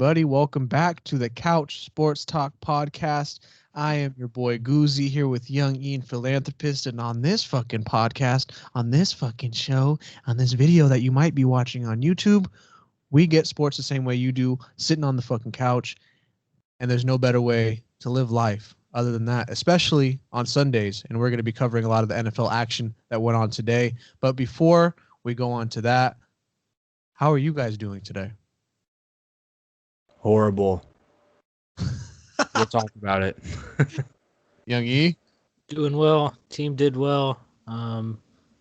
everybody. Welcome back to the Couch Sports Talk podcast. I am your boy Goozy here with Young Ian Philanthropist, and on this fucking podcast, on this fucking show, on this video that you might be watching on YouTube, we get sports the same way you do, sitting on the fucking couch, and there's no better way to live life other than that, especially on Sundays, and we're going to be covering a lot of the NFL action that went on today. But before we go on to that, how are you guys doing today? Horrible. We'll talk about it. Young E? Doing well. Team did well.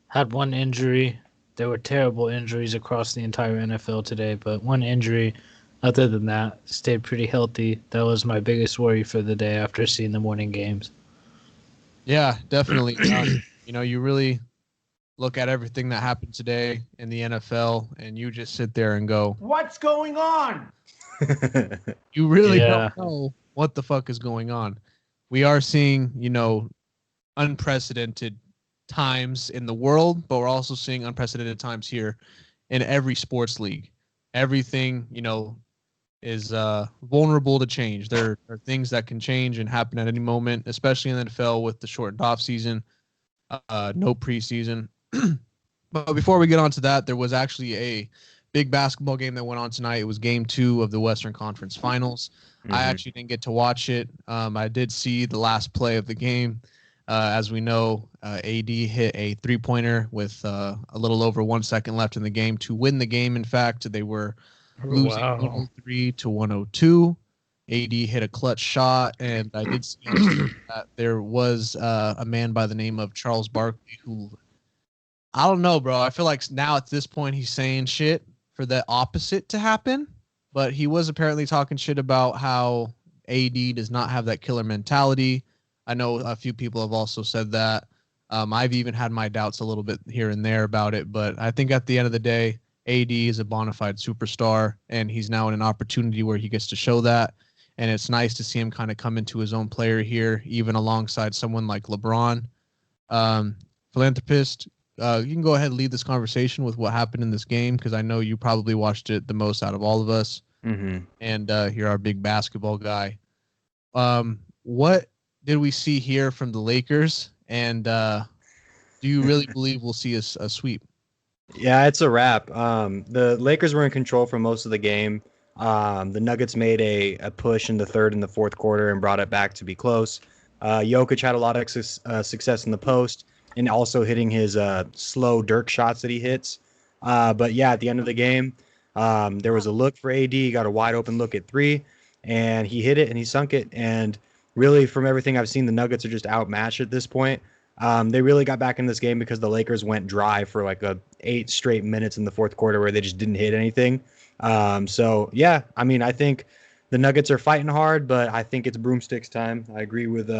Had one injury. There were terrible injuries across the entire NFL today, but one injury. Other than that, stayed pretty healthy. That was my biggest worry for the day after seeing the morning games. Yeah, definitely. You really look at everything that happened today in the NFL, and you just sit there and go, "What's going on?" You really don't know what the fuck is going on. We are seeing, unprecedented times in the world, but we're also seeing unprecedented times here in every sports league. Everything, is vulnerable to change. There are things that can change and happen at any moment, especially in the NFL with the shortened off season, no preseason. But before we get on to that, there was actually a big basketball game that went on tonight. It was game 2 of the Western Conference Finals. Mm-hmm. I actually didn't get to watch it. I did see the last play of the game. As we know, AD hit a three-pointer with a little over 1 second left in the game to win the game. In fact, they were losing 103 to 102. AD hit a clutch shot, and I did see that there was a man by the name of Charles Barkley who, I don't know, bro. I feel like now at this point he's saying shit for the opposite to happen, but he was apparently talking shit about how AD does not have that killer mentality. I know a few people have also said that. I've even had my doubts a little bit here and there about it, but I think at the end of the day, AD is a bona fide superstar, and he's now in an opportunity where he gets to show that, and it's nice to see him kind of come into his own player here, even alongside someone like LeBron. Philanthropist, you can go ahead and lead this conversation with what happened in this game, because I know you probably watched it the most out of all of us. Mm-hmm. And you're our big basketball guy. What did we see here from the Lakers? And do you really believe we'll see a sweep? Yeah, it's a wrap. The Lakers were in control for most of the game. The Nuggets made a push in the third and the fourth quarter and brought it back to be close. Jokic had a lot of success in the post, and also hitting his slow Dirk shots that he hits. But yeah, at the end of the game, there was a look for AD. He got a wide open look at 3, and he hit it and he sunk it. And really, from everything I've seen, the Nuggets are just outmatched at this point. They really got back in this game because the Lakers went dry for like 8 straight minutes in the fourth quarter where they just didn't hit anything. So yeah, I mean, I think the Nuggets are fighting hard, but I think it's broomsticks time. I agree with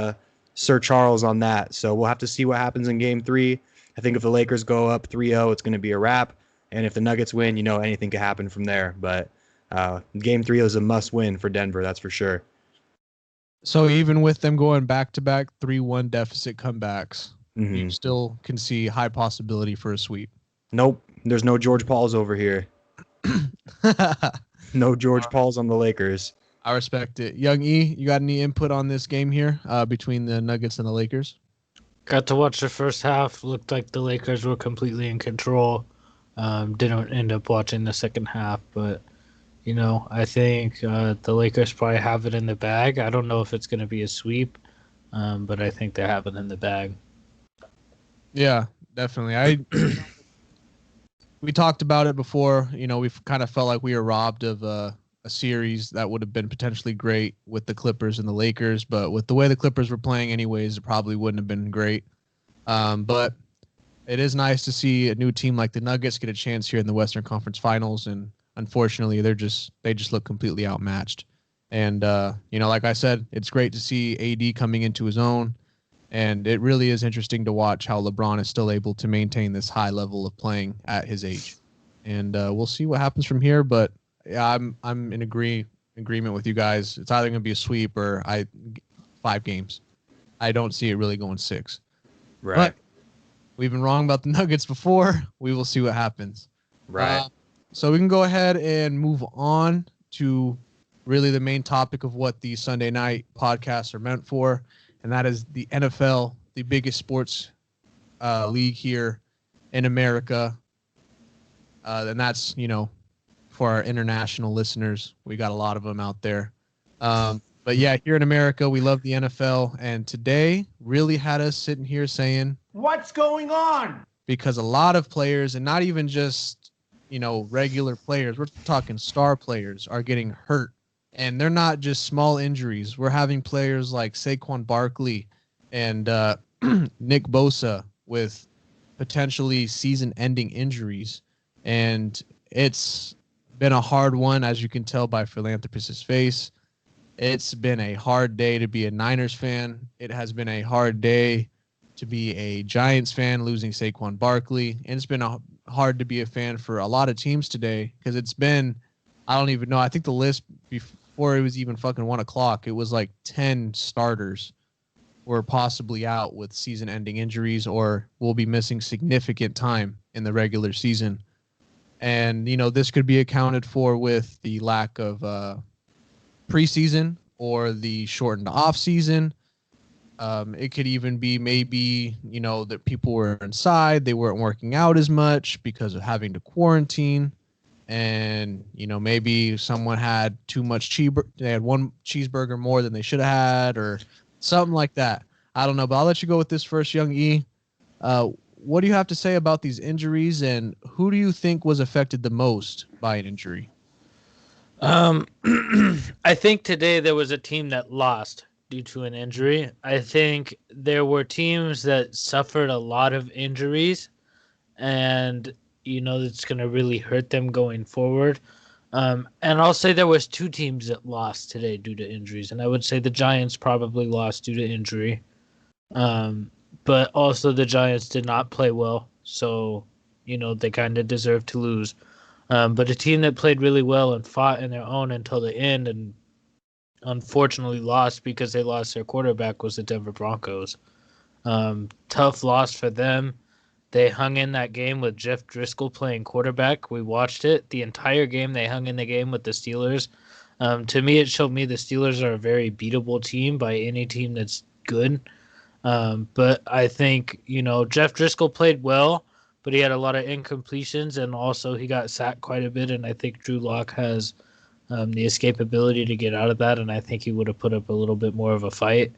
Sir Charles on that. So we'll have to see what happens in game 3. I think if the Lakers go up 3-0, it's going to be a wrap. And if the Nuggets win, anything could happen from there. But game 3 is a must win for Denver. That's for sure. So even with them going back-to-back 3-1 deficit comebacks, mm-hmm. you still can see high possibility for a sweep. Nope. There's no George Pauls over here. No George Pauls on the Lakers. I respect it. Young E, you got any input on this game here between the Nuggets and the Lakers? Got to watch the first half. Looked like the Lakers were completely in control. Didn't end up watching the second half, but I think the Lakers probably have it in the bag. I don't know if it's going to be a sweep, but I think they have it in the bag. Yeah, definitely. We talked about it before. We've kind of felt like we were robbed of a series that would have been potentially great with the Clippers and the Lakers, but with the way the Clippers were playing anyways, it probably wouldn't have been great. But it is nice to see a new team like the Nuggets get a chance here in the Western Conference Finals, and unfortunately, they just look completely outmatched. And like I said, it's great to see AD coming into his own, and it really is interesting to watch how LeBron is still able to maintain this high level of playing at his age. And we'll see what happens from here. But yeah, I'm in agreement with you guys. It's either going to be a sweep or 5 games. I don't see it really going 6. Right. But we've been wrong about the Nuggets before. We will see what happens. Right. So we can go ahead and move on to really the main topic of what the Sunday night podcasts are meant for, and that is the NFL, the biggest sports league here in America. And that's, for our international listeners. We got a lot of them out there. But yeah, here in America, we love the NFL. And today really had us sitting here saying, what's going on? Because a lot of players, and not even just, regular players, we're talking star players, are getting hurt. And they're not just small injuries. We're having players like Saquon Barkley and Nick Bosa with potentially season-ending injuries. And it's been a hard one, as you can tell by Philanthropist's face. It's been a hard day to be a Niners fan. It has been a hard day to be a Giants fan, losing Saquon Barkley. And it's been hard to be a fan for a lot of teams today, because it's been, I don't even know, I think the list before it was even fucking 1 o'clock, it was like 10 starters were possibly out with season-ending injuries or will be missing significant time in the regular season. And, this could be accounted for with the lack of preseason or the shortened off season. It could even be maybe, that people were inside. They weren't working out as much because of having to quarantine. And, maybe someone had too much they had one cheeseburger more than they should have had, or something like that. I don't know, but I'll let you go with this first, Young E. What do you have to say about these injuries, and who do you think was affected the most by an injury? I think today there was a team that lost due to an injury. I think there were teams that suffered a lot of injuries, and it's going to really hurt them going forward. And I'll say there was 2 teams that lost today due to injuries, and I would say the Giants probably lost due to injury. But also the Giants did not play well, so, they kind of deserve to lose. But a team that played really well and fought in their own until the end and unfortunately lost because they lost their quarterback was the Denver Broncos. Tough loss for them. They hung in that game with Jeff Driscoll playing quarterback. We watched it. The entire game they hung in the game with the Steelers. To me, it showed me the Steelers are a very beatable team by any team that's good. But I think, Jeff Driscoll played well, but he had a lot of incompletions, and also he got sacked quite a bit, and I think Drew Lock has the escapability to get out of that, and I think he would have put up a little bit more of a fight.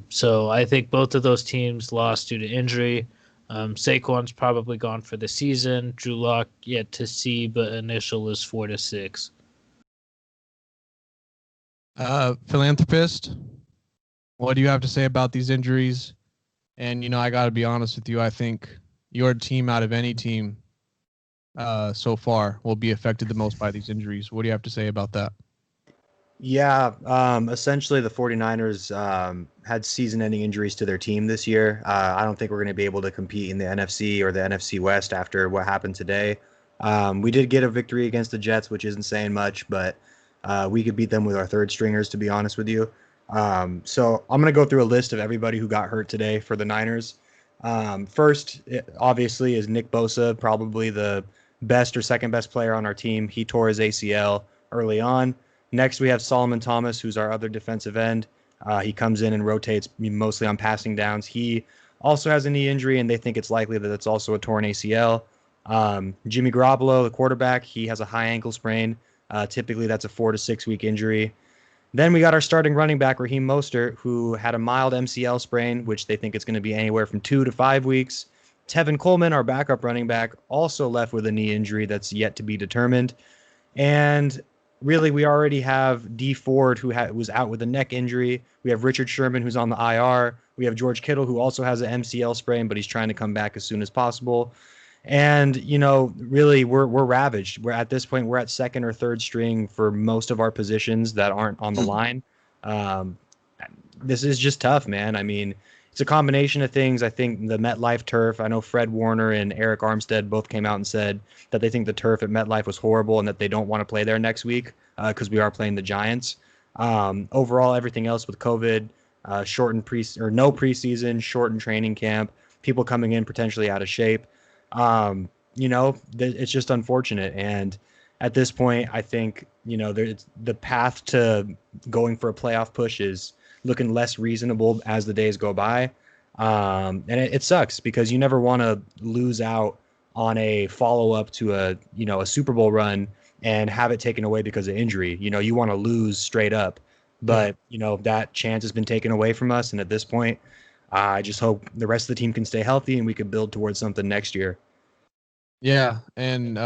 So I think both of those teams lost due to injury. Saquon's probably gone for the season. Drew Lock yet to see, but initial is 4 to 6. Philanthropist, what do you have to say about these injuries? And, I got to be honest with you. I think your team out of any team so far will be affected the most by these injuries. What do you have to say about that? Yeah, essentially the 49ers had season-ending injuries to their team this year. I don't think we're going to be able to compete in the NFC or the NFC West after what happened today. We did get a victory against the Jets, which isn't saying much, but we could beat them with our third stringers, to be honest with you. So I'm going to go through a list of everybody who got hurt today for the Niners. First, obviously, is Nick Bosa, probably the best or second best player on our team. He tore his ACL early on. Next, we have Solomon Thomas, who's our other defensive end. He comes in and rotates mostly on passing downs. He also has a knee injury, and they think it's likely that it's also a torn ACL. Jimmy Garoppolo, the quarterback, he has a high ankle sprain. Typically, that's a 4 to 6 week injury. Then we got our starting running back, Raheem Mostert, who had a mild MCL sprain, which they think it's going to be anywhere from 2 to 5 weeks. Tevin Coleman, our backup running back, also left with a knee injury that's yet to be determined. And really, we already have Dee Ford, who was out with a neck injury. We have Richard Sherman, who's on the IR. We have George Kittle, who also has an MCL sprain, but he's trying to come back as soon as possible. And, really, we're ravaged. We're at this point, we're at second or third string for most of our positions that aren't on the line. This is just tough, man. I mean, it's a combination of things. I think the MetLife turf, I know Fred Warner and Eric Armstead both came out and said that they think the turf at MetLife was horrible and that they don't want to play there next week because we are playing the Giants. Overall, everything else with COVID, shortened no preseason, shortened training camp, people coming in potentially out of shape. It's just unfortunate. And at this point, I think, there's the path to going for a playoff push is looking less reasonable as the days go by. And it sucks because you never want to lose out on a follow up to a Super Bowl run and have it taken away because of injury. You want to lose straight up, but that chance has been taken away from us. And at this point, I just hope the rest of the team can stay healthy and we could build towards something next year. Yeah, and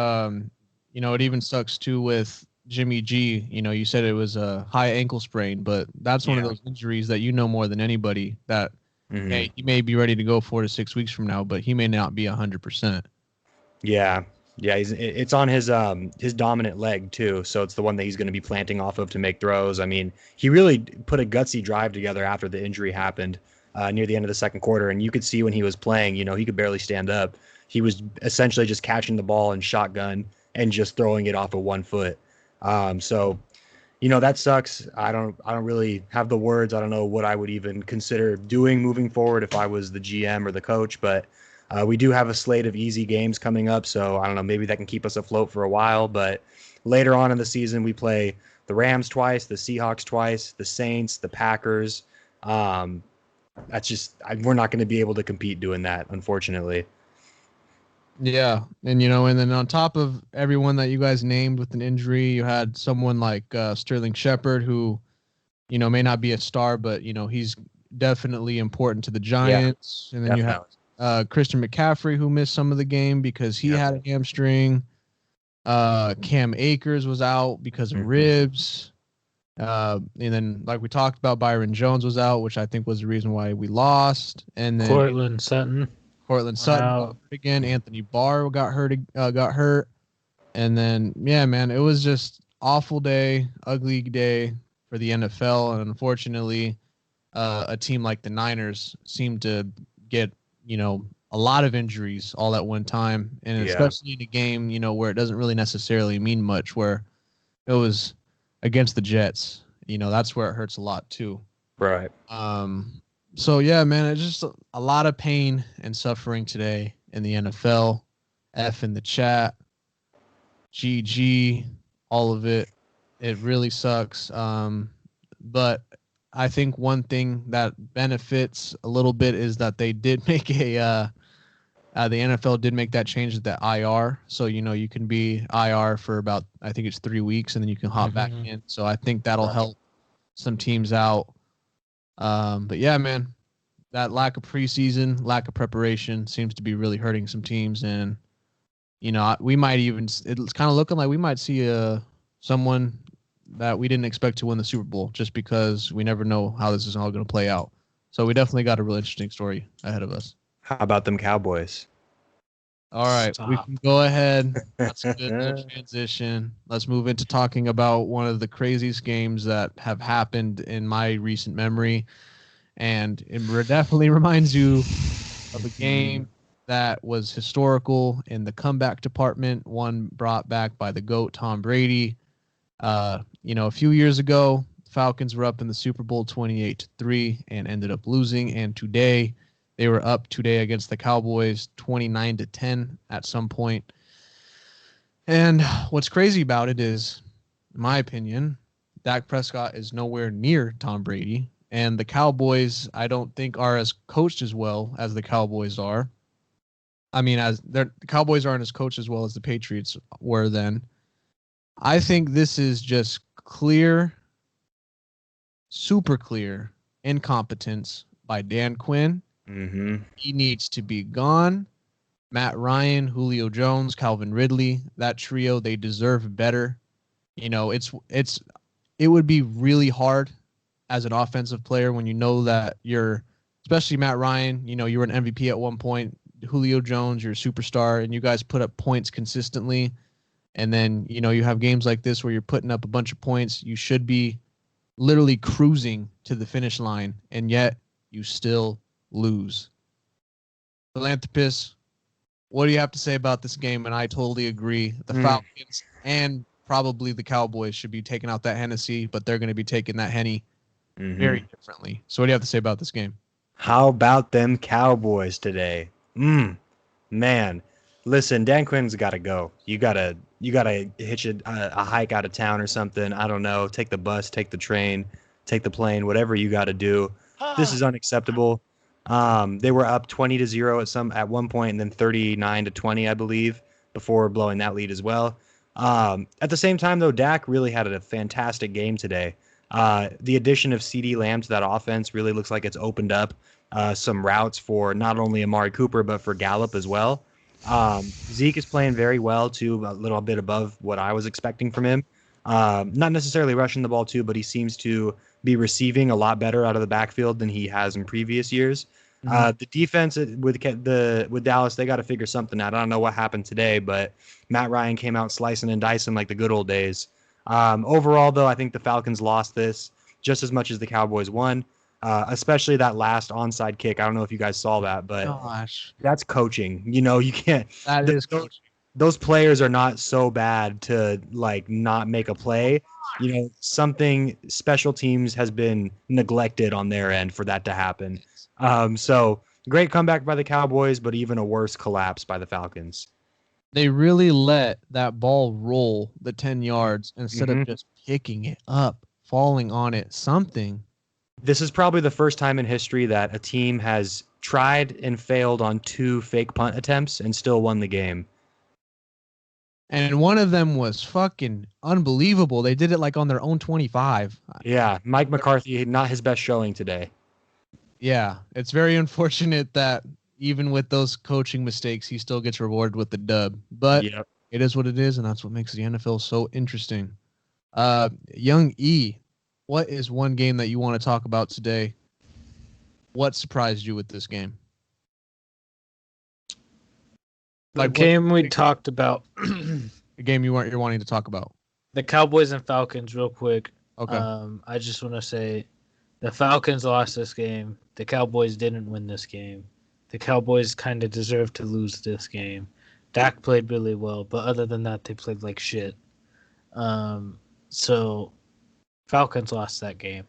it even sucks too with Jimmy G. You said it was a high ankle sprain, but that's one of those injuries that more than anybody that hey, he may be ready to go 4 to 6 weeks from now, but he may not be 100%. Yeah, it's on his dominant leg too, so it's the one that he's going to be planting off of to make throws. I mean, he really put a gutsy drive together after the injury happened near the end of the second quarter, and you could see when he was playing, he could barely stand up. He was essentially just catching the ball in shotgun and just throwing it off of 1 foot. So that sucks. I don't really have the words. I don't know what I would even consider doing moving forward if I was the GM or the coach, but we do have a slate of easy games coming up, so I don't know, maybe that can keep us afloat for a while, but later on in the season, we play the Rams twice, the Seahawks twice, the Saints, the Packers. That's just, we're not going to be able to compete doing that, unfortunately. Yeah, and and then on top of everyone that you guys named with an injury, you had someone like Sterling Shepard, who, may not be a star, but he's definitely important to the Giants. And then you have Christian McCaffrey, who missed some of the game because he had a hamstring. Cam Akers was out because of ribs. And then, like we talked about, Byron Jones was out, which I think was the reason why we lost. And then Cortland Sutton got hurt again. Anthony Barr got hurt. And then, yeah, man, it was just awful day, ugly day for the NFL. And unfortunately, a team like the Niners seemed to get, a lot of injuries all at one time. And especially in a game, where it doesn't really necessarily mean much, where it was against the Jets, that's where it hurts a lot too. Right. So yeah, man, it's just a lot of pain and suffering today in the NFL. F in the chat, GG, all of it. It really sucks. But I think one thing that benefits a little bit is that they did make the NFL did make that change to the IR. So, you can be IR for about, I think it's 3 weeks, and then you can hop back in. So I think that'll help some teams out. But yeah, man, that lack of preseason, lack of preparation seems to be really hurting some teams. And, we might even, it's kind of looking like we might see someone that we didn't expect to win the Super Bowl, just because we never know how this is all going to play out. So we definitely got a really interesting story ahead of us. How about them Cowboys? All right, we can go ahead. That's a good little transition. Let's move into talking about one of the craziest games that have happened in my recent memory. And it definitely reminds you of a game that was historical in the comeback department, one brought back by the GOAT, Tom Brady. A few years ago, Falcons were up in the Super Bowl 28-3 and ended up losing. And today, they were up against the Cowboys 29-10 at some point. And what's crazy about it is, in my opinion, Dak Prescott is nowhere near Tom Brady. And the Cowboys, I don't think, are as coached as well as the Cowboys are. I mean, the Cowboys aren't as coached as well as the Patriots were then. I think this is just clear, super clear incompetence by Dan Quinn. He needs to be gone. Matt Ryan, Julio Jones, Calvin Ridley, that trio, they deserve better. It would be really hard as an offensive player when you know that especially Matt Ryan, you were an MVP at one point. Julio Jones, you're a superstar, and you guys put up points consistently. And then, you have games like this where you're putting up a bunch of points. You should be literally cruising to the finish line, and yet you still lose. Philanthropist, what do you have to say about this game? And I totally agree. The Falcons and probably the Cowboys should be taking out that Hennessy, but they're going to be taking that Henny very differently. So what do you have to say about this game? How about them Cowboys today? Man, listen, Dan Quinn's got to go. You got to you gotta hitch a hike out of town or something. I don't know. Take the bus, take the train, take the plane, whatever you got to do. This is unacceptable. They were up 20-0 at one point, and then 39-20, I believe, before blowing that lead as well. At the same time, though, Dak really had a fantastic game today. The addition of CeeDee Lamb to that offense really looks like it's opened up some routes for not only Amari Cooper, but for Gallup as well. Zeke is playing very well, too, a little bit above what I was expecting from him. Not necessarily rushing the ball, too, but he seems to be receiving a lot better out of the backfield than he has in previous years. The defense with Dallas, they got to figure something out. I don't know what happened today, but Matt Ryan came out slicing and dicing like the good old days. Overall, though, I think the Falcons lost this just as much as the Cowboys won, especially that last onside kick. I don't know if you guys saw that, but Gosh, that's coaching. You can't. that is coaching. Those players are not so bad to not make a play. Something special teams has been neglected on their end for that to happen. So great comeback by the Cowboys, but even a worse collapse by the Falcons. They really let that ball roll the 10 yards instead of just picking it up, falling on it, something. This is probably the first time in history that a team has tried and failed on 2 fake punt attempts and still won the game. And one of them was fucking unbelievable. They did it like on their own 25. Yeah, Mike McCarthy, not his best showing today. Yeah, it's very unfortunate that even with those coaching mistakes, he still gets rewarded with the dub. But It is what it is, and that's what makes the NFL so interesting. Young E, what is one game that you want to talk about today? What surprised you with this game? The game we talked about. The game you're wanting to talk about. The Cowboys and Falcons, real quick. Okay. I just want to say the Falcons lost this game. The Cowboys didn't win this game. The Cowboys kind of deserved to lose this game. Dak played really well, but other than that, they played like shit. So Falcons lost that game.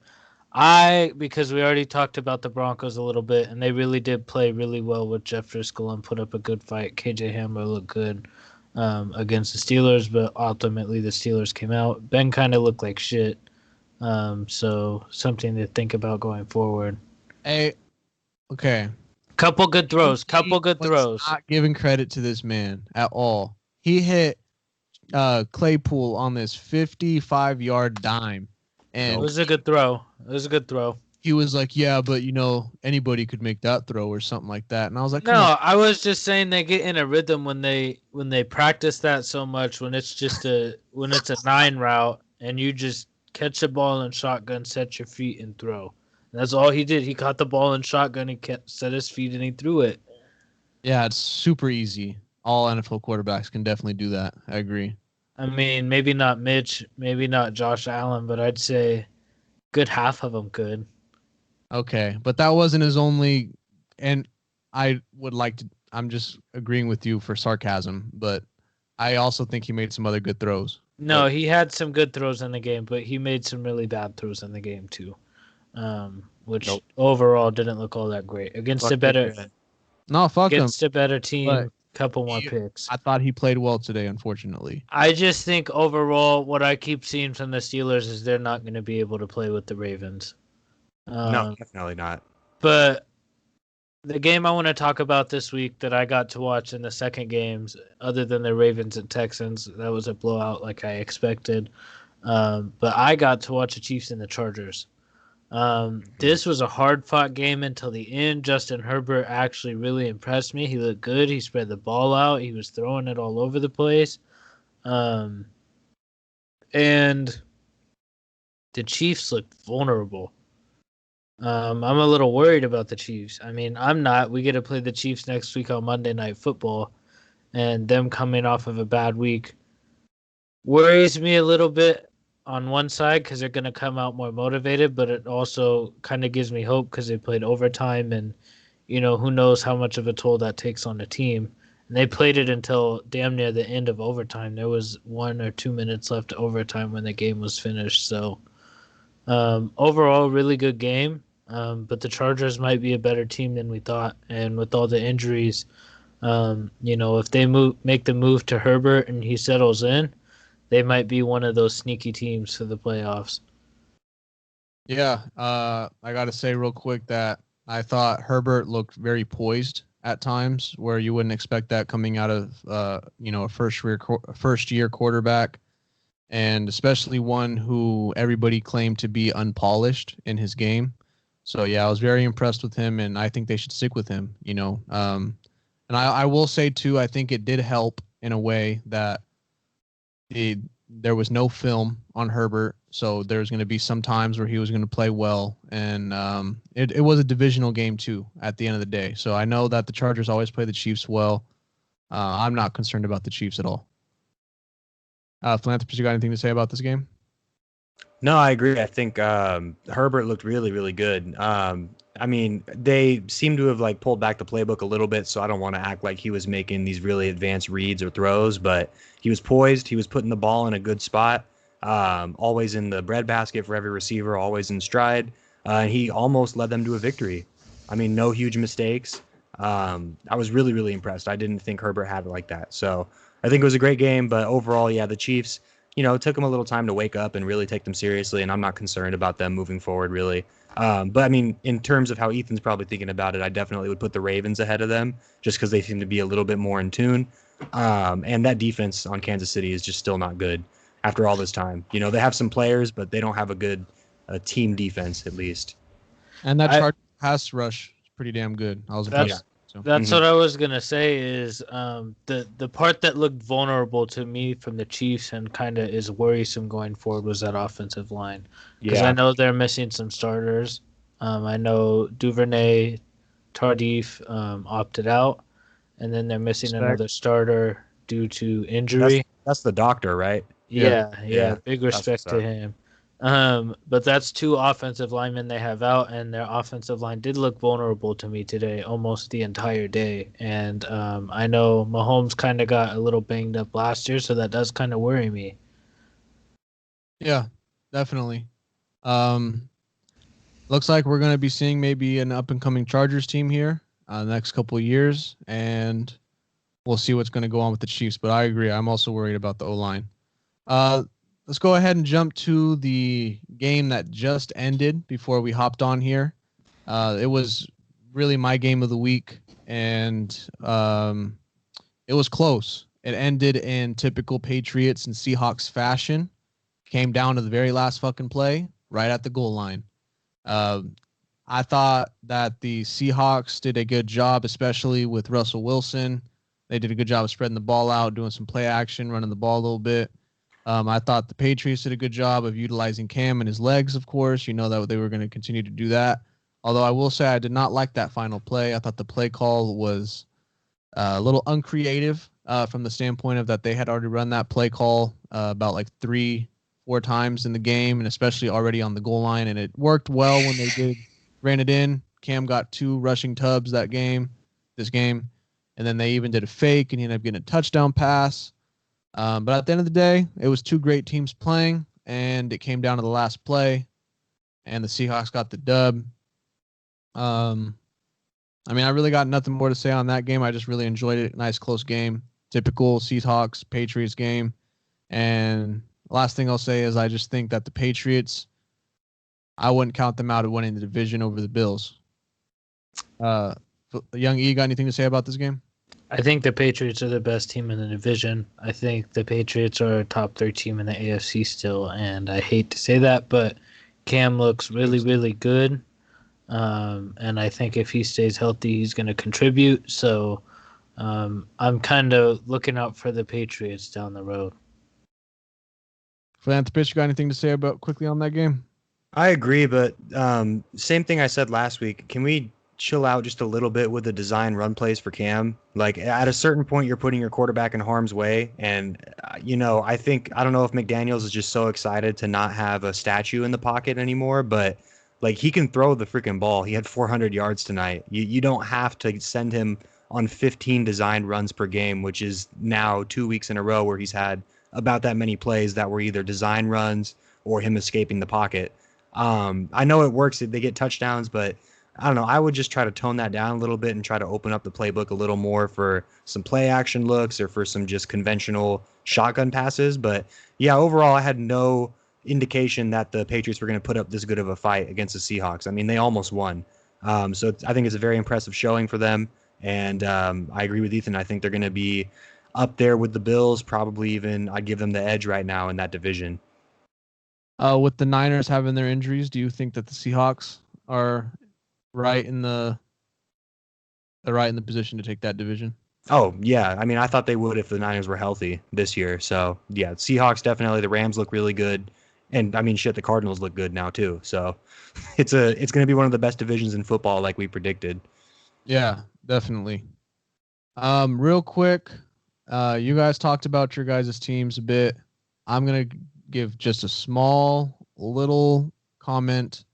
Because we already talked about the Broncos a little bit, and they really did play really well with Jeff Driscoll and put up a good fight. KJ Hamler looked good against the Steelers, but ultimately the Steelers came out. Ben kind of looked like shit. So something to think about going forward. Okay. Couple good throws. Not giving credit to this man at all. He hit Claypool on this 55-yard dime. And it was a good throw. He was like, yeah, but anybody could make that throw or something like that. And I was like, no, I was just saying they get in a rhythm when they practice that so much, when it's a 9 route and you just catch the ball in shotgun, set your feet and throw. That's all he did. He caught the ball in shotgun, he set his feet and he threw it. Yeah, it's super easy. All NFL quarterbacks can definitely do that. I agree. I mean, maybe not Mitch, maybe not Josh Allen, but I'd say good half of them could. Okay, but that wasn't his only, and I'm just agreeing with you for sarcasm, but I also think he made some other good throws. No, he had some good throws in the game, but he made some really bad throws in the game too, which overall didn't look all that great. Against a better team, couple more picks. I thought he played well today, unfortunately. I just think overall what I keep seeing from the Steelers is they're not going to be able to play with the Ravens. No, definitely not. But the game I want to talk about this week that I got to watch in the second games, other than the Ravens and Texans, that was a blowout like I expected. But I got to watch the Chiefs and the Chargers. This was a hard-fought game until the end. Justin Herbert actually really impressed me. He looked good. He spread the ball out. He was throwing it all over the place. And the Chiefs looked vulnerable. I'm a little worried about the Chiefs. I mean, I'm not. We get to play the Chiefs next week on Monday Night Football, and them coming off of a bad week worries me a little bit on one side because they're going to come out more motivated, but it also kind of gives me hope because they played overtime, and who knows how much of a toll that takes on the team. And they played it until damn near the end of overtime. There was 1 or 2 minutes left to overtime when the game was finished. So overall, really good game. But the Chargers might be a better team than we thought. And with all the injuries, If they make the move to Herbert and he settles in, they might be one of those sneaky teams for the playoffs. Yeah, I got to say real quick that I thought Herbert looked very poised at times, where you wouldn't expect that coming out of a first year quarterback, and especially one who everybody claimed to be unpolished in his game. So yeah, I was very impressed with him, and I think they should stick with him. And I will say too, I think it did help in a way that there was no film on Herbert, so there's going to be some times where he was going to play well, and it was a divisional game too at the end of the day. So I know that the Chargers always play the Chiefs well. I'm not concerned about the Chiefs at all. Philanthropist, you got anything to say about this game? No, I agree. I think Herbert looked really, really good. I mean, they seem to have like pulled back the playbook a little bit, so I don't want to act like he was making these really advanced reads or throws, but he was poised. He was putting the ball in a good spot, always in the breadbasket for every receiver, always in stride. And he almost led them to a victory. I mean, no huge mistakes. I was really, really impressed. I didn't think Herbert had it like that. So I think it was a great game, but overall, yeah, the Chiefs, it took them a little time to wake up and really take them seriously, and I'm not concerned about them moving forward, really. But I mean, in terms of how Ethan's probably thinking about it, I definitely would put the Ravens ahead of them just because they seem to be a little bit more in tune. And that defense on Kansas City is just still not good after all this time. They have some players, but they don't have a good team defense, at least. And that Chargers pass rush is pretty damn good. I was impressed. That's what I was gonna say is the part that looked vulnerable to me from the Chiefs and kind of is worrisome going forward was that offensive line, because I know they're missing some starters. I know Duvernay, Tardif opted out, and then they're missing another starter due to injury. That's the doctor, right? Yeah. Big respect to him. But that's two offensive linemen they have out, and their offensive line did look vulnerable to me today, almost the entire day. And I know Mahomes kind of got a little banged up last year, so that does kind of worry me. Yeah, definitely. Looks like we're going to be seeing maybe an up-and-coming Chargers team here the next couple of years, and we'll see what's going to go on with the Chiefs. But I agree. I'm also worried about the O-line. Let's go ahead and jump to the game that just ended before we hopped on here. It was really my game of the week, and it was close. It ended in typical Patriots and Seahawks fashion. Came down to the very last fucking play, right at the goal line. I thought that the Seahawks did a good job, especially with Russell Wilson. They did a good job of spreading the ball out, doing some play action, running the ball a little bit. I thought the Patriots did a good job of utilizing Cam and his legs, of course. You know that they were going to continue to do that. Although I will say I did not like that final play. I thought the play call was a little uncreative from the standpoint of that they had already run that play call about like 3-4 times in the game, and especially already on the goal line. And it worked well when they ran it in. Cam got 2 rushing tubs this game. And then they even did a fake, and he ended up getting a touchdown pass. But at the end of the day, it was 2 great teams playing, and it came down to the last play, and the Seahawks got the dub. I mean, I really got nothing more to say on that game. I just really enjoyed it. Nice, close game. Typical Seahawks, Patriots game. And the last thing I'll say is I just think that the Patriots, I wouldn't count them out of winning the division over the Bills. Young E, got anything to say about this game? I think the Patriots are the best team in the division. I think the Patriots are a top 3 team in the AFC still, and I hate to say that, but Cam looks really, really good. And I think if he stays healthy, he's going to contribute. So I'm kind of looking out for the Patriots down the road. Philanthropist, you got anything to say about quickly on that game? I agree, but same thing I said last week. Can we chill out just a little bit with the design run plays for Cam? Like at a certain point, you're putting your quarterback in harm's way. And, I don't know if McDaniels is just so excited to not have a statue in the pocket anymore, but like he can throw the freaking ball. He had 400 yards tonight. You don't have to send him on 15 designed runs per game, which is now 2 weeks in a row where he's had about that many plays that were either design runs or him escaping the pocket. I know it works. They get touchdowns, but I don't know. I would just try to tone that down a little bit and try to open up the playbook a little more for some play action looks or for some just conventional shotgun passes. But yeah, overall, I had no indication that the Patriots were going to put up this good of a fight against the Seahawks. I mean, they almost won. I think it's a very impressive showing for them. And I agree with Ethan. I think they're going to be up there with the Bills. Probably even I'd give them the edge right now in that division. With the Niners having their injuries, do you think that the Seahawks are right in the position to take that division? Oh, yeah. I mean, I thought they would if the Niners were healthy this year. So, yeah, Seahawks definitely. The Rams look really good. And, I mean, shit, the Cardinals look good now, too. So, it's going to be one of the best divisions in football like we predicted. Yeah, definitely. Real quick, you guys talked about your guys' teams a bit. I'm going to give just a small little comment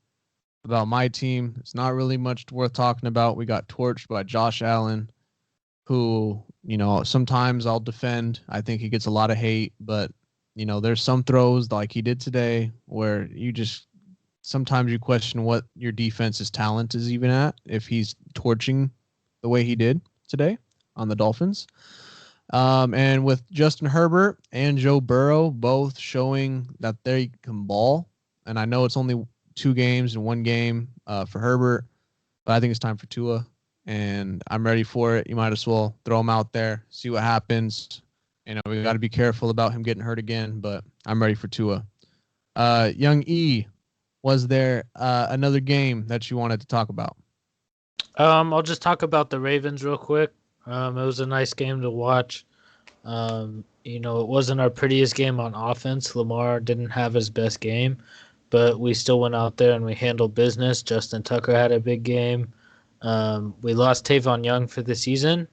about my team. It's not really much worth talking about. We got torched by Josh Allen, who, sometimes I'll defend. I think he gets a lot of hate, but, there's some throws like he did today where sometimes you question what your defense's talent is even at if he's torching the way he did today on the Dolphins. And with Justin Herbert and Joe Burrow both showing that they can ball, and I know it's only 2 games and 1 game for Herbert, but I think it's time for Tua, and I'm ready for it. You might as well throw him out there, see what happens. We got to be careful about him getting hurt again, but I'm ready for Tua. Young E, was there another game that you wanted to talk about? I'll just talk about the Ravens real quick. It was a nice game to watch. It wasn't our prettiest game on offense. Lamar didn't have his best game, but we still went out there and we handled business. Justin Tucker had a big game. We lost Tavon Young for the season,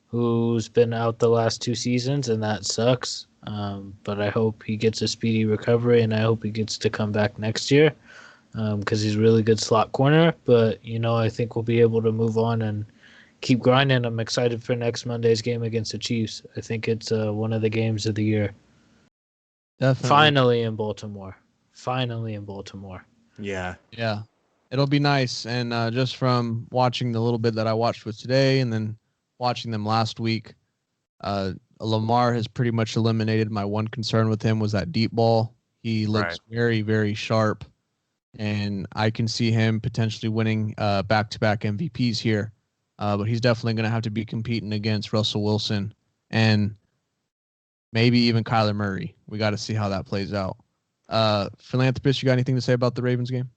who's been out the last 2 seasons, and that sucks. But I hope he gets a speedy recovery, and I hope he gets to come back next year because he's a really good slot corner. But, I think we'll be able to move on and keep grinding. I'm excited for next Monday's game against the Chiefs. I think it's one of the games of the year. Definitely. Finally in Baltimore. Yeah. Yeah. It'll be nice. And just from watching the little bit that I watched with today and then watching them last week, Lamar has pretty much eliminated my one concern with him was that deep ball. He looks very, very sharp, and I can see him potentially winning back-to-back MVPs here. But he's definitely going to have to be competing against Russell Wilson and maybe even Kyler Murray. We got to see how that plays out. Philanthropist, you got anything to say about the Ravens game?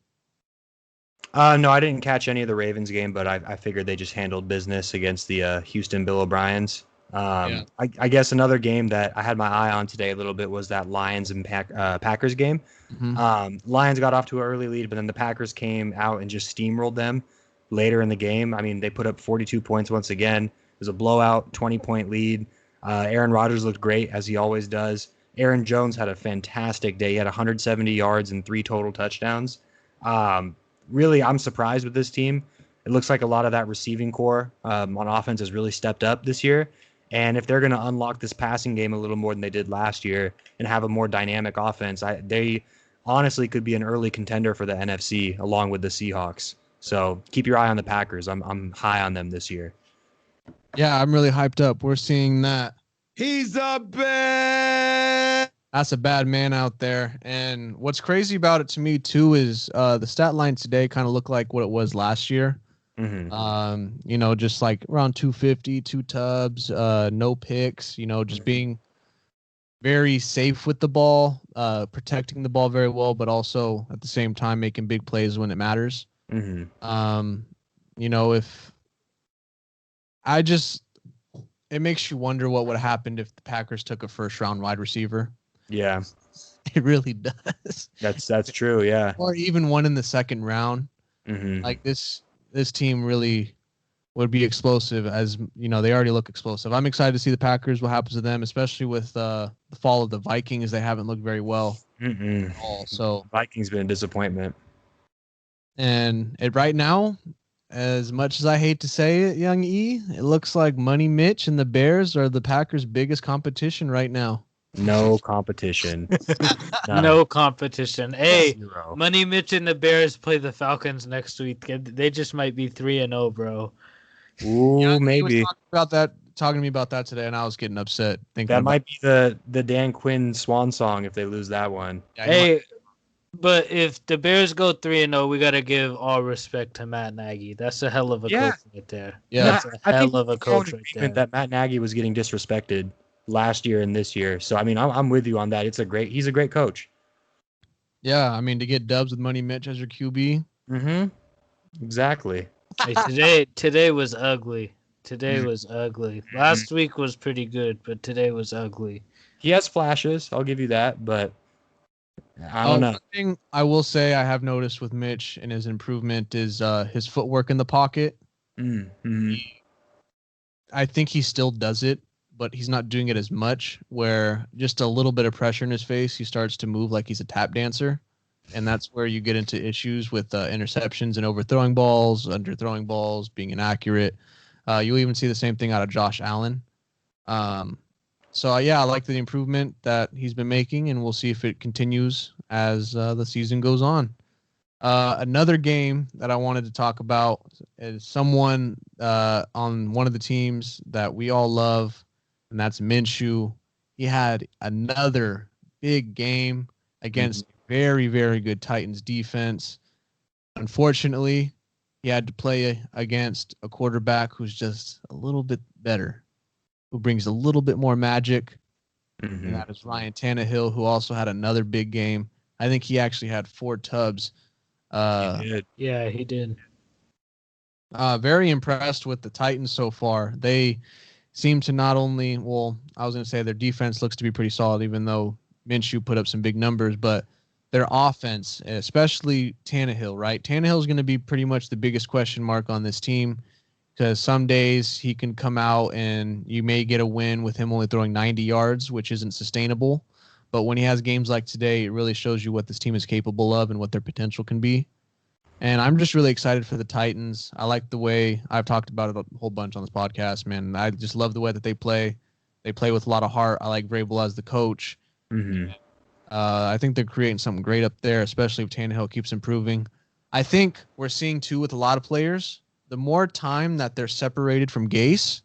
No, I didn't catch any of the Ravens game, but I figured they just handled business against the Houston Bill O'Briens. I guess another game that I had my eye on today a little bit was that Lions and Packers game. Mm-hmm. Lions got off to an early lead, but then the Packers came out and just steamrolled them later in the game. I mean, they put up 42 points once again. It was a blowout, 20-point lead. Aaron Rodgers looked great, as he always does. Aaron Jones had a fantastic day. He had 170 yards and 3 total touchdowns. Really, I'm surprised with this team. It looks like a lot of that receiving core on offense has really stepped up this year. And if they're going to unlock this passing game a little more than they did last year and have a more dynamic offense, they honestly could be an early contender for the NFC along with the Seahawks. So keep your eye on the Packers. I'm high on them this year. Yeah, I'm really hyped up. We're seeing that. He's a bad. That's a bad man out there. And what's crazy about it to me, too, is the stat line today kind of looked like what it was last year. Mm-hmm. Just like around 250, 2 tubs, no picks, just being very safe with the ball, protecting the ball very well, but also at the same time making big plays when it matters. Mm-hmm. It makes you wonder what would have happened if the Packers took a first-round wide receiver. Yeah, it really does. That's true. Yeah, or even one in the second round. Mm-hmm. Like this team really would be explosive. As they already look explosive. I'm excited to see the Packers. What happens to them, especially with the fall of the Vikings. They haven't looked very well at all. So Vikings been a disappointment. And right now, as much as I hate to say it, Young E, it looks like Money Mitch and the Bears are the Packers' biggest competition right now. No competition. None. No competition. Hey, Zero. Money Mitch and the Bears play the Falcons next week. They just might be 3-0, bro. Ooh, He was maybe. talking to me about that today, and I was getting upset thinking That about. might be the Dan Quinn swan song if they lose that one. Yeah, he might- Hey, but if the Bears go 3-0, we gotta give all respect to Matt Nagy. That's a hell of a Yeah. coach right there. Yeah. That's a I think hell of a we're all in coach right agreement there. that Matt Nagy was getting disrespected last year and this year. So I mean, I'm with you on that. He's a great coach. yeah, I mean, to get Dubs with Money Mitch as your QB. Mm-hmm. Exactly. Hey, today was ugly. Today Mhm. was ugly. Last week was pretty good, but today was ugly. He has flashes. I'll give you that, but I don't know. One thing I will say I have noticed with Mitch and his improvement is his footwork in the pocket. Mm-hmm. I think he still does it, but he's not doing it as much. Where just a little bit of pressure in his face, he starts to move like he's a tap dancer, and that's where you get into issues with interceptions and overthrowing balls, underthrowing balls, being inaccurate. You'll even see the same thing out of Josh Allen. So yeah, I like the improvement that he's been making, and we'll see if it continues as the season goes on. Another game that I wanted to talk about is someone on one of the teams that we all love, and that's Minshew. He had another big game against very, very good Titans defense. Unfortunately, he had to play against a quarterback who's just a little bit better, who brings a little bit more magic. Mm-hmm. And that is Ryan Tannehill, who also had another big game. I think he actually had 4 tubs. He did. Yeah, he did. Very impressed with the Titans so far. They seem to not only, well, I was going to say their defense looks to be pretty solid, even though Minshew put up some big numbers, but their offense, especially Tannehill, right? Tannehill is going to be pretty much the biggest question mark on this team because some days he can come out and you may get a win with him only throwing 90 yards, which isn't sustainable. But when he has games like today, it really shows you what this team is capable of and what their potential can be. And I'm just really excited for the Titans. I like the way I've talked about it a whole bunch on this podcast, man. I just love the way that they play. They play with a lot of heart. I like Vrabel as the coach. Mm-hmm. I think they're creating something great up there, especially if Tannehill keeps improving. I think we're seeing, too, with a lot of players, the more time that they're separated from Gase,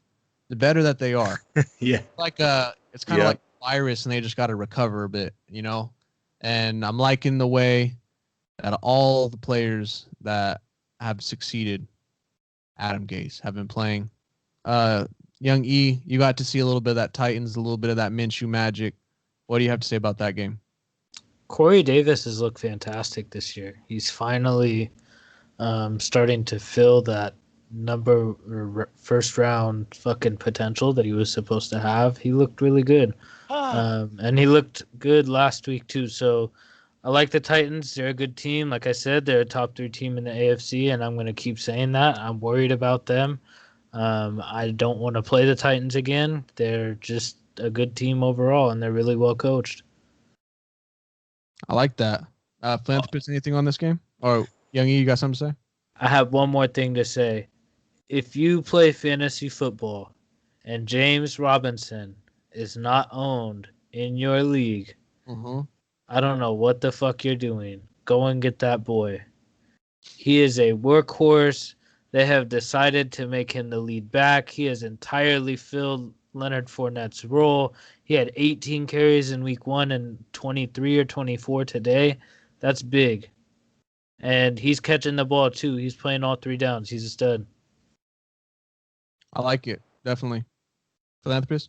the better that they are. Yeah. It's kind of like a virus, and they just got to recover a bit, you know? And I'm liking the way that all the players that have succeeded, Adam Gase, have been playing. Young E, you got to see a little bit of that Titans, a little bit of that Minshew magic. What do you have to say about that game? Corey Davis has looked fantastic this year. He's finally starting to fill that first round fucking potential that he was supposed to have. He looked really good. And he looked good last week too. So I like the Titans. They're a good team. Like I said, they're a top 3 team in the AFC, and I'm going to keep saying that. I'm worried about them. I don't want to play the Titans again. They're just a good team overall, and they're really well coached. I like that. Philanthropist, anything on this game? Or Young E, you got something to say? I have one more thing to say. If you play fantasy football and James Robinson is not owned in your league, I don't know what the fuck you're doing. Go and get that boy. He is a workhorse. They have decided to make him the lead back. He has entirely filled Leonard Fournette's role. He had 18 carries in week 1 and 23 or 24 today. That's big. And he's catching the ball too. He's playing all 3 downs. He's a stud. I like it. Definitely. Philanthropist?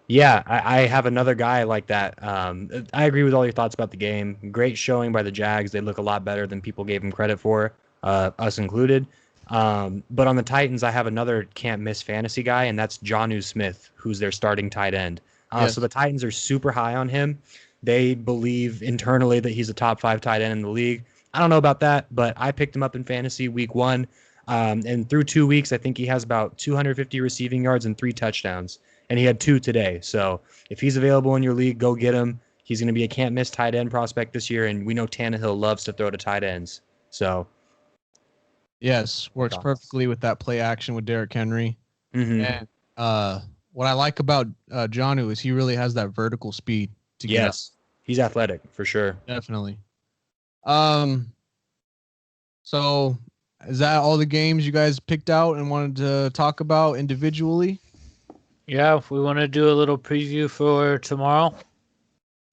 Yeah, I have another guy like that. I agree with all your thoughts about the game. Great showing by the Jags. They look a lot better than people gave them credit for, us included. But on the Titans, I have another can't miss fantasy guy, and that's Jonnu Smith, who's their starting tight end. Yes. So the Titans are super high on him. They believe internally that he's a top 5 tight end in the league. I don't know about that, but I picked him up in fantasy week 1. And through 2 weeks, I think he has about 250 receiving yards and 3 touchdowns. And he had 2 today. So if he's available in your league, go get him. He's going to be a can't miss tight end prospect this year. And we know Tannehill loves to throw to tight ends. So. Yes, works perfectly with that play action with Derrick Henry. Mm-hmm. And what I like about Jonnu is he really has that vertical speed to get up. Yes, he's athletic for sure. Definitely. So is that all the games you guys picked out and wanted to talk about individually? Yeah, if we want to do a little preview for tomorrow.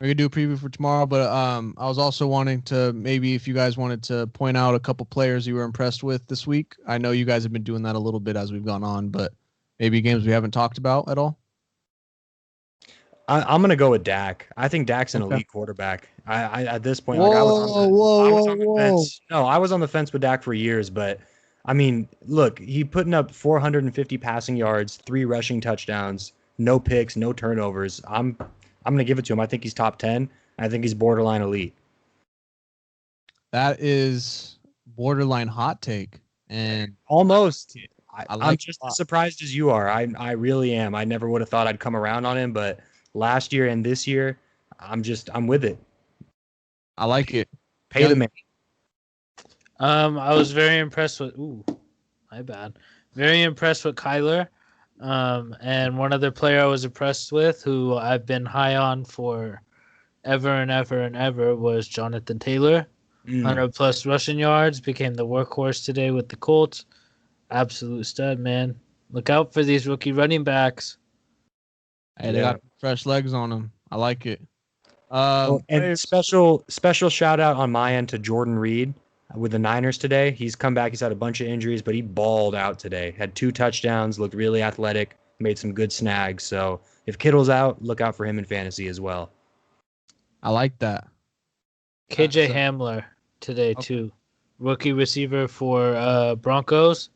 We're gonna do a preview for tomorrow, but I was also wanting to maybe if you guys wanted to point out a couple players you were impressed with this week. I know you guys have been doing that a little bit as we've gone on, but maybe games we haven't talked about at all. I'm gonna go with Dak. I think Dak's an Okay. elite quarterback. I at this point, Whoa, like I was on the whoa. fence. No, I was on the fence with Dak for years, but I mean, look, he putting up 450 passing yards, 3 rushing touchdowns, no picks, no turnovers. I'm gonna give it to him. I think he's top 10. I think he's borderline elite. That is borderline hot take, and Almost. I I'm like just it a lot. as surprised as you are. I really am. I never would have thought I'd come around on him, but last year and this year, I'm with it. I like it. Pay the man. I was very impressed with. Ooh, my bad. Very impressed with Kyler. And one other player I was impressed with, who I've been high on for ever and ever and ever, was Jonathan Taylor. 100 plus rushing yards, became the workhorse today with the Colts. Absolute stud, man. Look out for these rookie running backs. Hey, they got fresh legs on them. I like it. And Players- special shout out on my end to Jordan Reed with the Niners today. He's come back. He's had a bunch of injuries, but he balled out today. Had 2 touchdowns, looked really athletic, made some good snags. So if Kittle's out, look out for him in fantasy as well. I like that. KJ So- Hamler today, Okay. too. Rookie receiver for Broncos.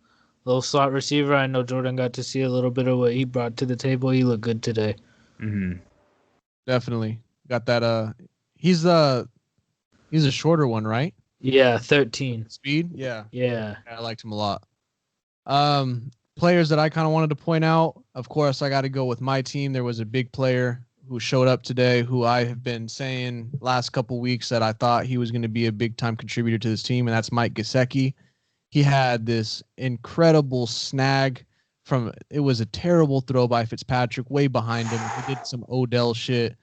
Little slot receiver. I know Jordan got to see a little bit of what he brought to the table. He looked good today. Mm-hmm. Definitely got that. He's a shorter one, right? Yeah, 13. Speed. Yeah. Yeah. I liked him a lot. Players that I kind of wanted to point out. Of course, I got to go with my team. There was a big player who showed up today, who I have been saying last couple weeks that I thought he was going to be a big time contributor to this team, and that's Mike Gesicki. He had this incredible snag from. It was a terrible throw by Fitzpatrick, way behind him. He did some Odell shit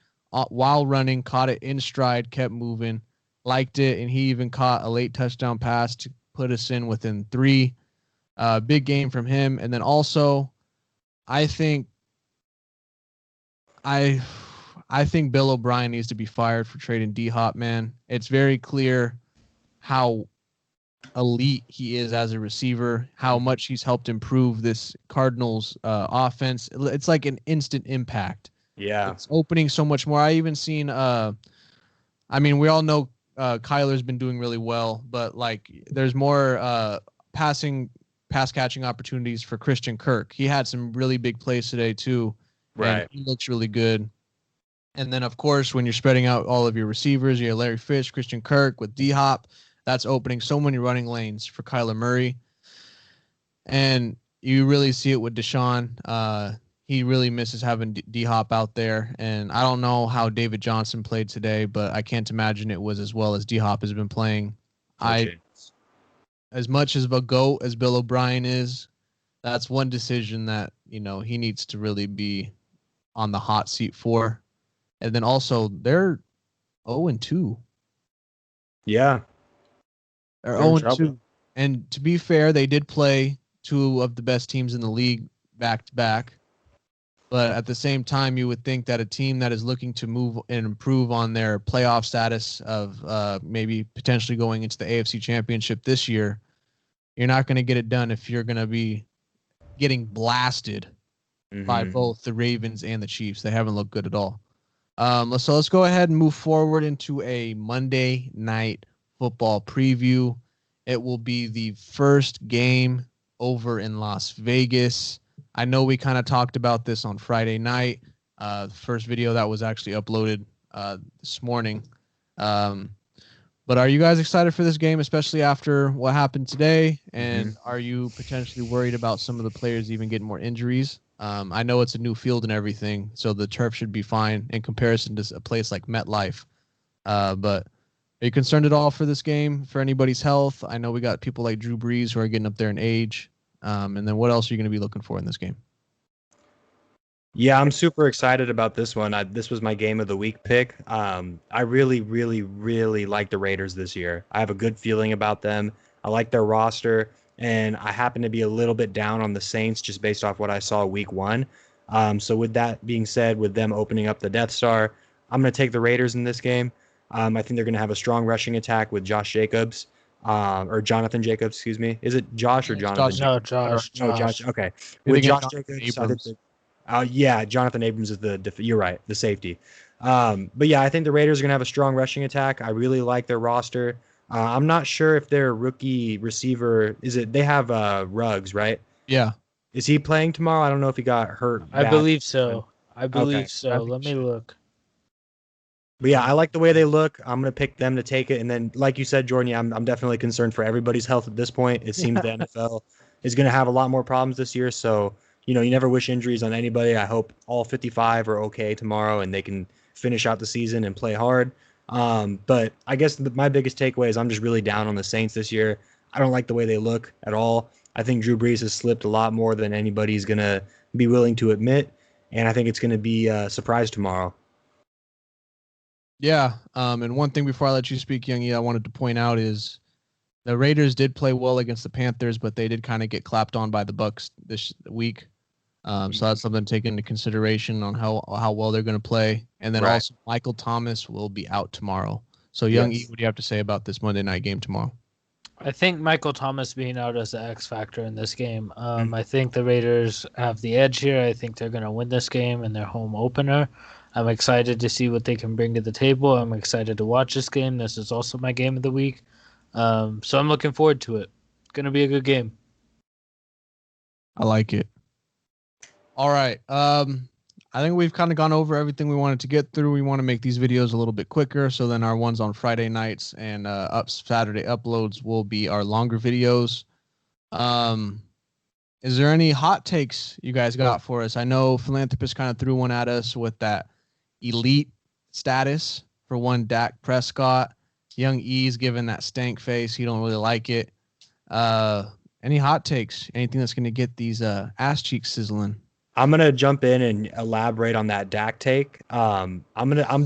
while running, caught it in stride, kept moving, liked it, and he even caught a late touchdown pass to put us in within 3. Big game from him. And then also, I think Bill O'Brien needs to be fired for trading D-Hop, man. It's very clear how elite he is as a receiver, how much he's helped improve this Cardinals offense. It's like an instant impact. Yeah. It's opening so much more. I even seen I mean, we all know Kyler's been doing really well, but like there's more pass catching opportunities for Christian Kirk. He had some really big plays today too. Right. And he looks really good. And then of course, when you're spreading out all of your receivers, you have Larry Fish, Christian Kirk with D-Hop. That's opening so many running lanes for Kyler Murray. And you really see it with Deshaun. He really misses having D-Hop out there. And I don't know how David Johnson played today, but I can't imagine it was as well as D-Hop has been playing. As much as of a GOAT as Bill O'Brien is, that's one decision that, he needs to really be on the hot seat for. And then also, they're 0-2. Yeah. They're They're in 0-2. trouble. And to be fair, they did play 2 of the best teams in the league back to back. But at the same time, you would think that a team that is looking to move and improve on their playoff status of maybe potentially going into the AFC Championship this year, you're not going to get it done if you're going to be getting blasted by both the Ravens and the Chiefs. They haven't looked good at all. So let's go ahead and move forward into a Monday Night Football preview. It will be the first game over in Las Vegas. I know we kind of talked about this on Friday night. The first video that was actually uploaded this morning. But are you guys excited for this game, especially after what happened today? And are you potentially worried about some of the players even getting more injuries? I know it's a new field and everything, so the turf should be fine in comparison to a place like MetLife. But are you concerned at all for this game, for anybody's health? I know we got people like Drew Brees who are getting up there in age. And then what else are you going to be looking for in this game? Yeah, I'm super excited about this one. This was my game of the week pick. I really, really, really like the Raiders this year. I have a good feeling about them. I like their roster, and I happen to be a little bit down on the Saints just based off what I saw week one. So with that being said, with them opening up the Death Star, I'm going to take the Raiders in this game. I think they're going to have a strong rushing attack with Josh Jacobs, or Jonathan Jacobs, excuse me. Is it Josh or Yeah, it's Jonathan? Josh No, Or- Josh. no, Josh. Josh. Okay, You're with thinking Josh Jonathan Jacobs, I think Abrams. yeah, Jonathan Abrams is you're right, the safety. But yeah, I think the Raiders are gonna have a strong rushing attack. I really like their roster. I'm not sure if their rookie receiver they have Ruggs, right? Yeah. Is he playing tomorrow? I don't know if he got hurt I bad. believe so. I Okay, believe I so. think Let he me should. look. But yeah, I like the way they look. I'm gonna pick them to take it. And then, like you said, Jordan, yeah, I'm definitely concerned for everybody's health at this point. It seems the NFL is gonna have a lot more problems this year. So, you never wish injuries on anybody. I hope all 55 are okay tomorrow and they can finish out the season and play hard. But I guess my biggest takeaway is I'm just really down on the Saints this year. I don't like the way they look at all. I think Drew Brees has slipped a lot more than anybody's gonna be willing to admit, and I think it's gonna be a surprise tomorrow. Yeah. And one thing before I let you speak, Youngie, I wanted to point out is the Raiders did play well against the Panthers, but they did kind of get clapped on by the Bucks this week. So that's something to take into consideration on how well they're going to play. And then Right. also Michael Thomas will be out tomorrow. So Youngie, Yes. what do you have to say about this Monday night game tomorrow? I think Michael Thomas being out is the X factor in this game. Mhm. I think the Raiders have the edge here. I think they're going to win this game in their home opener. I'm excited to see what they can bring to the table. I'm excited to watch this game. This is also my game of the week. So I'm looking forward to it. It's going to be a good game. I like it. All right. I think we've kind of gone over everything we wanted to get through. We want to make these videos a little bit quicker, so then our ones on Friday nights and Saturday uploads will be our longer videos. Is there any hot takes you guys got for us? I know Philanthropist kind of threw one at us with that elite status for one Dak Prescott. Young E's giving that stank face. He don't really like it. Any hot takes? Anything that's going to get these ass cheeks sizzling? I'm gonna jump in and elaborate on that Dak take. I'm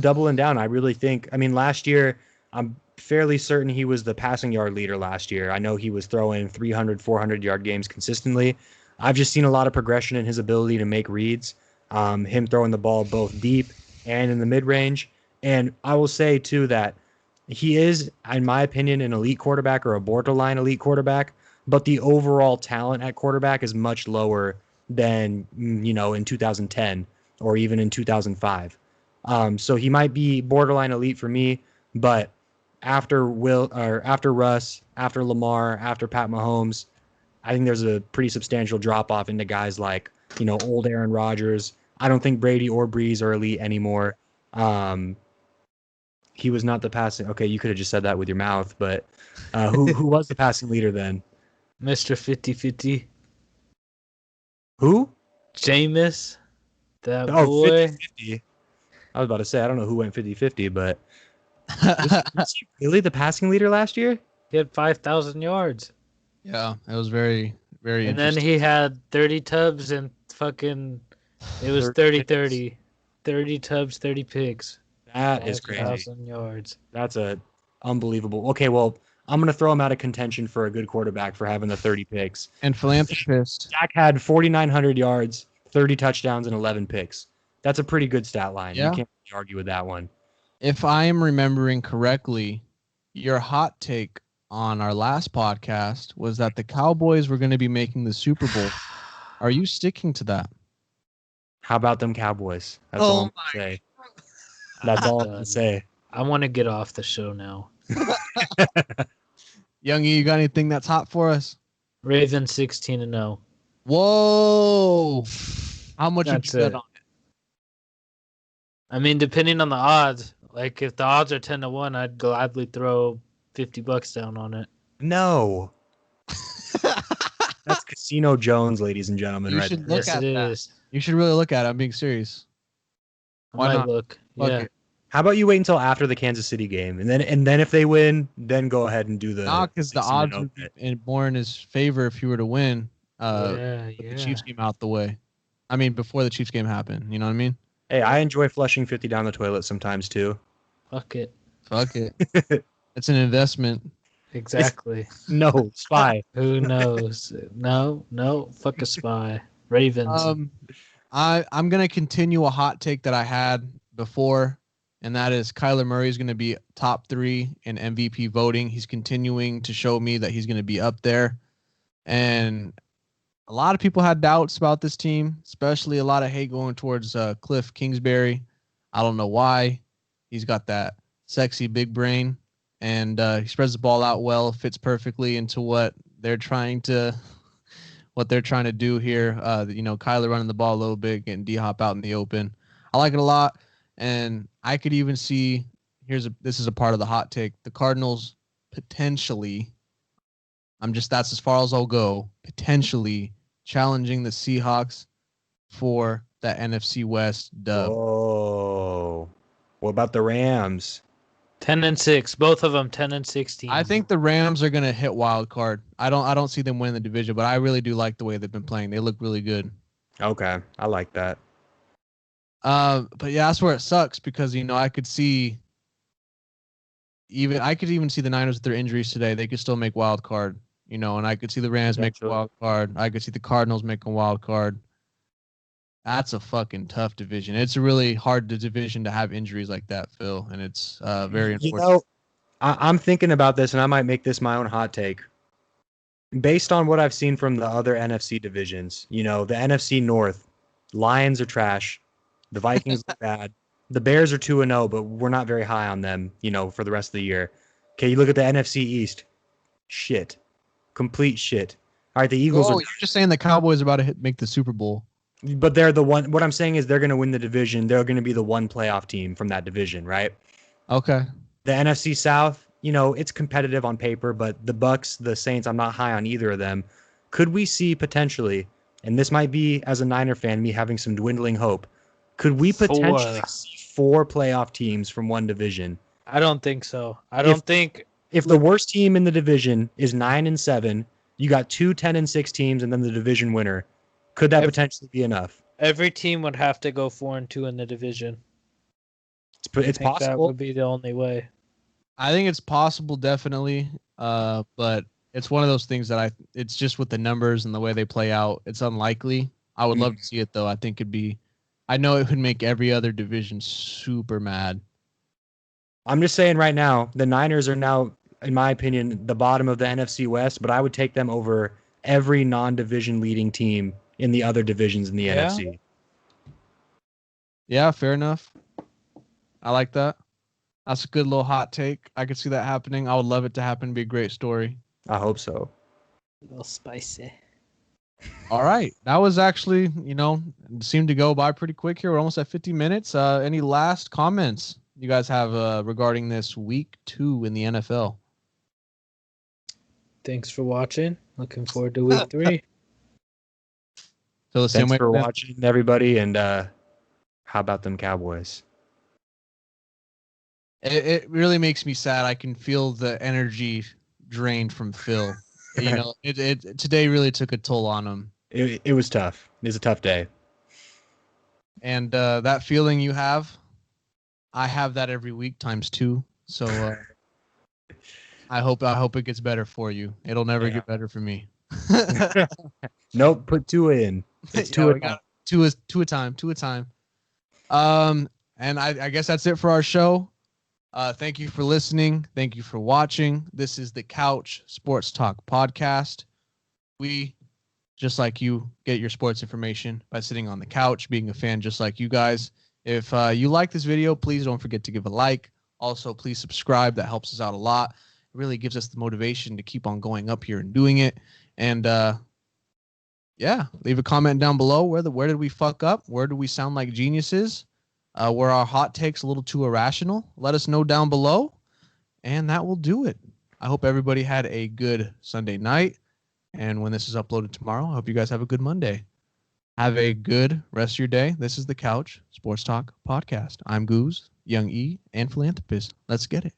doubling down. I really think. I mean, last year, I'm fairly certain he was the passing yard leader last year. I know he was throwing 300, 400 yard games consistently. I've just seen a lot of progression in his ability to make reads. Him throwing the ball both deep and in the mid range. And I will say too that he is, in my opinion, an elite quarterback or a borderline elite quarterback. But the overall talent at quarterback is much lower than in 2010 or even in 2005. So he might be borderline elite for me, but after Russ, after Lamar, after Pat Mahomes, I think there's a pretty substantial drop off into guys like old Aaron Rodgers. I don't think Brady or Breeze are elite anymore. He was not the passing. Okay, you could have just said that with your mouth, but who was the passing leader then? Mr. 50-50. Who? Jameis. That Oh, boy. 50-50. I was about to say, I don't know who went 50-50, but was he really the passing leader last year? He had 5,000 yards. Yeah, it was very, very And then interesting. he had 30 tubs and fucking. It was 30-30. 30 tubs, 30 picks. That is crazy. 5,000 yards. That's a unbelievable. Okay, well, I'm going to throw him out of contention for a good quarterback for having the 30 picks. And Philanthropist. Dak had 4,900 yards, 30 touchdowns, and 11 picks. That's a pretty good stat line. Yeah. You can't really argue with that one. If I am remembering correctly, your hot take on our last podcast was that the Cowboys were going to be making the Super Bowl. Are you sticking to that? How about them Cowboys? That's all I'm going to say. That's all I'm going to say. I want to get off the show now. Youngie, you got anything that's hot for us? Ravens 16-0. Whoa! How much That's you bet it. on it? I mean, depending on the odds, like if the odds are 10-1, I'd gladly throw $50 down on it. No. That's Casino Jones, ladies and gentlemen, You right should there. look Yes, at it that. is. You should really look at it. I'm being serious. I Why might not? look. Fuck Yeah. it. How about you wait until after the Kansas City game, and then if they win, then go ahead and do the. Nah, because the 16-0 odds would bet. be more in his favor if he were to win. Yeah, With yeah. the Chiefs game out the way. I mean, before the Chiefs game happened. You know what I mean? Hey, I enjoy flushing 50 down the toilet sometimes too. Fuck it. Fuck it. It's an investment. Exactly. No, spy. Who knows? No. Fuck a spy. Ravens. I'm gonna continue a hot take that I had before, and that is Kyler Murray is gonna be top 3 in MVP voting. He's continuing to show me that he's gonna be up there, and a lot of people had doubts about this team, especially a lot of hate going towards Cliff Kingsbury. I don't know why. He's got that sexy big brain, and he spreads the ball out well, fits perfectly into what they're trying to do here. Kyler running the ball a little bit, getting D-Hop out in the open. I like it a lot, and I could even see this is a part of the hot take. The Cardinals potentially, that's as far as I'll go, potentially challenging the Seahawks for that NFC West dub. Oh, what about the Rams? 10-6, both of them 10-16. I think the Rams are gonna hit wild card. I don't see them winning the division, but I really do like the way they've been playing. They look really good. Okay, I like that. But yeah, that's where it sucks because I could even see the Niners with their injuries today. They could still make wild card, and I could see the Rams make a wild card. I could see the Cardinals making a wild card. That's a fucking tough division. It's a really hard division to have injuries like that, Phil, and it's very unfortunate. I'm thinking about this, and I might make this my own hot take. Based on what I've seen from the other NFC divisions, the NFC North, Lions are trash. The Vikings look bad. The Bears are 2-0, but we're not very high on them, for the rest of the year. Okay, you look at the NFC East. Shit. Complete shit. All right, the Eagles are... You're just saying the Cowboys are about to make the Super Bowl. But they're the one... What I'm saying is they're going to win the division. They're going to be the one playoff team from that division, right? Okay. The NFC South, it's competitive on paper, but the Bucks, the Saints, I'm not high on either of them. Could we see potentially, and this might be, as a Niner fan, me having some dwindling hope, could we potentially see 4 playoff teams from one division? I don't think so. I don't think... If the worst team in the division is 9-7, you got 2 10-6 teams, and then the division winner. Could that potentially be enough? Every team would have to go 4-2 in the division. It's possible. That would be the only way. I think it's possible, definitely. But it's one of those things that it's just with the numbers and the way they play out, it's unlikely. I would love to see it, though. I know it would make every other division super mad. I'm just saying right now, the Niners are now, in my opinion, the bottom of the NFC West, but I would take them over every non-division leading team in the other divisions in the NFC. Yeah, fair enough. I like that. That's a good little hot take. I could see that happening. I would love it to happen. It'd be a great story. I hope so. A little spicy. All right. That was actually, it seemed to go by pretty quick here. We're almost at 50 minutes. Any last comments you guys have regarding this week 2 in the NFL? Thanks for watching. Looking forward to week 3. So the same Thanks way for watching, everybody, and how about them Cowboys? It really makes me sad. I can feel the energy drained from Phil. It today really took a toll on him. It was tough. It was a tough day. And that feeling you have, I have that every week times 2. So I hope it gets better for you. It'll never get better for me. Nope, put 2 in. It's 2 a time. 2 a time. And I guess that's it for our show. Thank you for listening. Thank you for watching. This is the Couch Sports Talk podcast. We, just like you, get your sports information by sitting on the couch, being a fan just like you guys. If you like this video, please don't forget to give a like. Also, please subscribe. That helps us out a lot. It really gives us the motivation to keep on going up here and doing it. And leave a comment down below. Where did we fuck up? Where do we sound like geniuses? Were our hot takes a little too irrational? Let us know down below, and that will do it. I hope everybody had a good Sunday night, and when this is uploaded tomorrow, I hope you guys have a good Monday. Have a good rest of your day. This is the Couch Sports Talk podcast. I'm Goose, Young E, and Philanthropist. Let's get it.